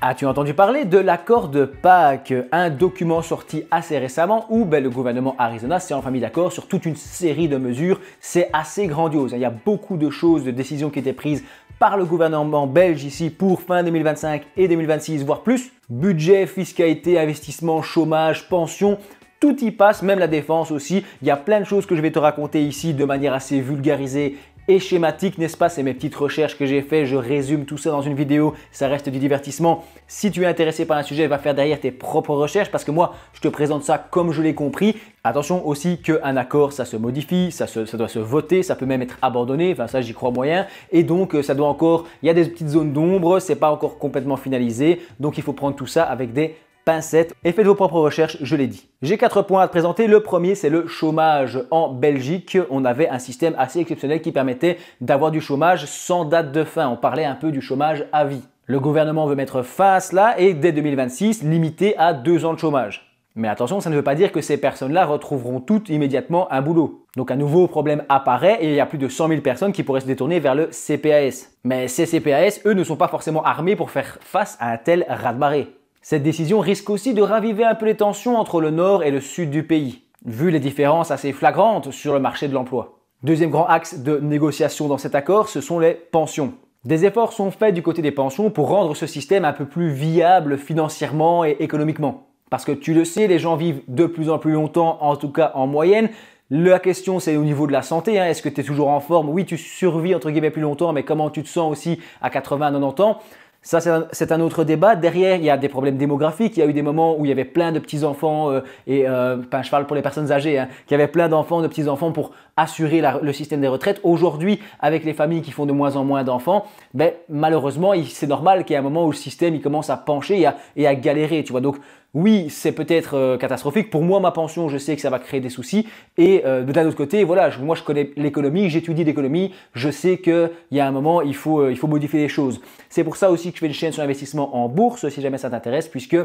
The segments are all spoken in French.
As-tu entendu parler de l'accord de Pâques, un document sorti assez récemment où le gouvernement Arizona s'est enfin mis d'accord sur toute une série de mesures. C'est assez grandiose, il y a beaucoup de choses, de décisions qui étaient prises par le gouvernement belge ici pour fin 2025 et 2026, voire plus. Budget, fiscalité, investissement, chômage, pension, tout y passe, même la défense aussi. Il y a plein de choses que je vais te raconter ici de manière assez vulgarisée et schématique, n'est-ce pas? C'est mes petites recherches que j'ai faites, je résume tout ça dans une vidéo, ça reste du divertissement. Si tu es intéressé par un sujet, va faire derrière tes propres recherches parce que moi, je te présente ça comme je l'ai compris. Attention aussi qu'un accord, ça se modifie, ça doit se voter, ça peut même être abandonné, enfin ça j'y crois moyen. Et donc ça doit encore, il y a des petites zones d'ombre, c'est pas encore complètement finalisé, donc il faut prendre tout ça avec des pincettes et faites vos propres recherches, je l'ai dit. J'ai 4 points à te présenter. Le premier, c'est le chômage. En Belgique, on avait un système assez exceptionnel qui permettait d'avoir du chômage sans date de fin. On parlait un peu du chômage à vie. Le gouvernement veut mettre fin à cela et dès 2026, limiter à 2 ans de chômage. Mais attention, ça ne veut pas dire que ces personnes-là retrouveront toutes immédiatement un boulot. Donc un nouveau problème apparaît et il y a plus de 100 000 personnes qui pourraient se détourner vers le CPAS. Mais ces CPAS, eux, ne sont pas forcément armés pour faire face à un tel raz-de-marée. Cette décision risque aussi de raviver un peu les tensions entre le nord et le sud du pays, vu les différences assez flagrantes sur le marché de l'emploi. Deuxième grand axe de négociation dans cet accord, ce sont les pensions. Des efforts sont faits du côté des pensions pour rendre ce système un peu plus viable financièrement et économiquement. Parce que tu le sais, les gens vivent de plus en plus longtemps, en tout cas en moyenne. La question, c'est au niveau de la santé. Est-ce que tu es toujours en forme? Oui, tu survis entre guillemets plus longtemps, mais comment tu te sens aussi à 80, 90 ans? Ça, c'est un autre débat. Derrière, il y a des problèmes démographiques. Il y a eu des moments où il y avait plein de petits-enfants, je parle pour les personnes âgées, qu'il y avait plein d'enfants, de petits-enfants pour assurer le système des retraites. Aujourd'hui, avec les familles qui font de moins en moins d'enfants, malheureusement, c'est normal qu'il y ait un moment où le système il commence à pencher et à galérer. Tu vois. Donc, oui, c'est peut-être catastrophique. Pour moi, ma pension, je sais que ça va créer des soucis. Et d'un autre côté, voilà, moi, je connais l'économie, j'étudie l'économie. Je sais qu'il y a un moment, il faut modifier les choses. C'est pour ça aussi que je fais une chaîne sur l'investissement en bourse, si jamais ça t'intéresse, puisque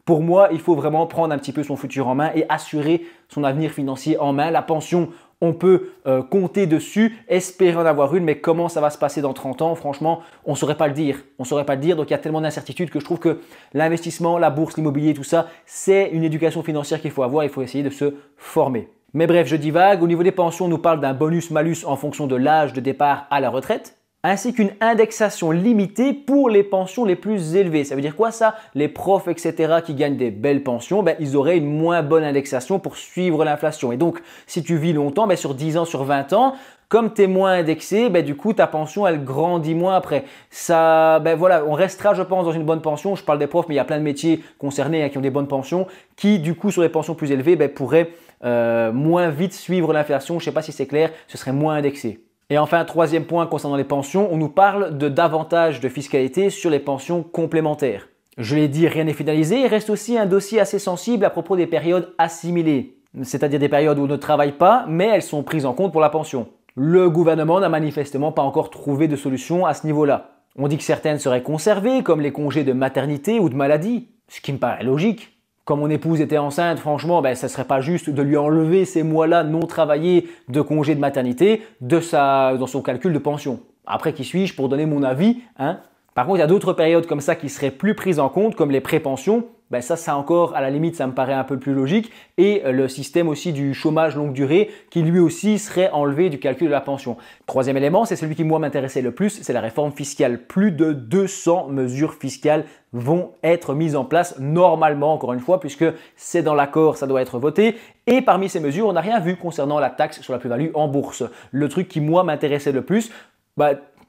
pour moi, il faut vraiment prendre un petit peu son futur en main et assurer son avenir financier en main. La pension, on peut compter dessus, espérer en avoir une, mais comment ça va se passer dans 30 ans, franchement, on ne saurait pas le dire. On saurait pas le dire, donc il y a tellement d'incertitudes que je trouve que l'investissement, la bourse, l'immobilier, tout ça, c'est une éducation financière qu'il faut avoir, il faut essayer de se former. Mais bref, je divague. Au niveau des pensions, on nous parle d'un bonus-malus en fonction de l'âge de départ à la retraite, ainsi qu'une indexation limitée pour les pensions les plus élevées. Ça veut dire quoi ça? Les profs, etc. qui gagnent des belles pensions, ils auraient une moins bonne indexation pour suivre l'inflation. Et donc, si tu vis longtemps, sur 10 ans, sur 20 ans, comme tu es moins indexé, du coup, ta pension, elle grandit moins après. Ça, voilà, on restera, je pense, dans une bonne pension. Je parle des profs, mais il y a plein de métiers concernés qui ont des bonnes pensions, qui, du coup, sur les pensions plus élevées, pourraient moins vite suivre l'inflation. Je ne sais pas si c'est clair, ce serait moins indexé. Et enfin, troisième point concernant les pensions, on nous parle de davantage de fiscalité sur les pensions complémentaires. Je l'ai dit, rien n'est finalisé, il reste aussi un dossier assez sensible à propos des périodes assimilées, c'est-à-dire des périodes où on ne travaille pas, mais elles sont prises en compte pour la pension. Le gouvernement n'a manifestement pas encore trouvé de solution à ce niveau-là. On dit que certaines seraient conservées, comme les congés de maternité ou de maladie, ce qui me paraît logique. Comme mon épouse était enceinte, franchement, ça ne serait pas juste de lui enlever ces mois-là non travaillés de congé de maternité dans son calcul de pension. Après, qui suis-je pour donner mon avis, Par contre, il y a d'autres périodes comme ça qui seraient plus prises en compte, comme les prépensions. Ça encore, à la limite, ça me paraît un peu plus logique. Et le système aussi du chômage longue durée, qui lui aussi serait enlevé du calcul de la pension. Troisième élément, c'est celui qui moi m'intéressait le plus, c'est la réforme fiscale. Plus de 200 mesures fiscales vont être mises en place normalement, encore une fois, puisque c'est dans l'accord, ça doit être voté. Et parmi ces mesures, on n'a rien vu concernant la taxe sur la plus-value en bourse. Le truc qui moi m'intéressait le plus,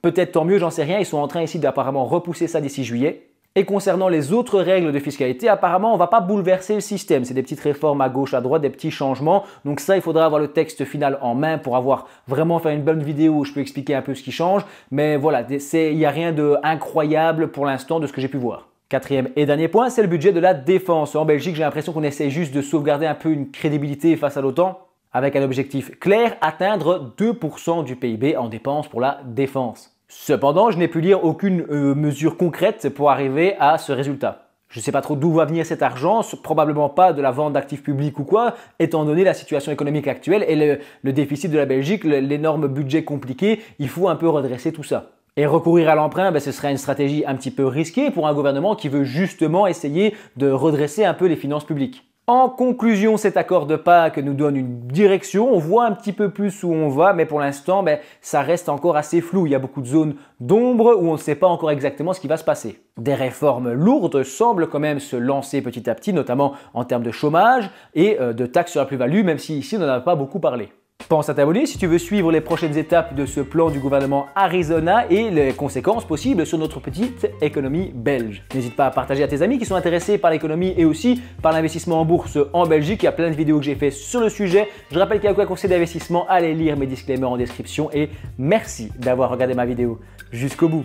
peut-être tant mieux, j'en sais rien, ils sont en train ici d'apparemment repousser ça d'ici juillet. Et concernant les autres règles de fiscalité, apparemment, on ne va pas bouleverser le système. C'est des petites réformes à gauche, à droite, des petits changements. Donc ça, il faudra avoir le texte final en main pour avoir vraiment fait une bonne vidéo où je peux expliquer un peu ce qui change. Mais voilà, il n'y a rien d'incroyable pour l'instant de ce que j'ai pu voir. Quatrième et dernier point, c'est le budget de la défense. En Belgique, j'ai l'impression qu'on essaie juste de sauvegarder un peu une crédibilité face à l'OTAN, avec un objectif clair, atteindre 2% du PIB en dépenses pour la défense. Cependant, je n'ai pu lire aucune mesure concrète pour arriver à ce résultat. Je ne sais pas trop d'où va venir cet argent, probablement pas de la vente d'actifs publics ou quoi, étant donné la situation économique actuelle et le déficit de la Belgique, l'énorme budget compliqué, il faut un peu redresser tout ça. Et recourir à l'emprunt, ce serait une stratégie un petit peu risquée pour un gouvernement qui veut justement essayer de redresser un peu les finances publiques. En conclusion, cet accord de Pâques nous donne une direction, on voit un petit peu plus où on va, mais pour l'instant, ça reste encore assez flou. Il y a beaucoup de zones d'ombre où on ne sait pas encore exactement ce qui va se passer. Des réformes lourdes semblent quand même se lancer petit à petit, notamment en termes de chômage et de taxes sur la plus-value, même si ici on n'en a pas beaucoup parlé. Pense à t'abonner si tu veux suivre les prochaines étapes de ce plan du gouvernement Arizona et les conséquences possibles sur notre petite économie belge. N'hésite pas à partager à tes amis qui sont intéressés par l'économie et aussi par l'investissement en bourse en Belgique. Il y a plein de vidéos que j'ai fait sur le sujet. Je rappelle qu'il y a quoi conseil d'investissement, allez lire mes disclaimers en description et merci d'avoir regardé ma vidéo jusqu'au bout.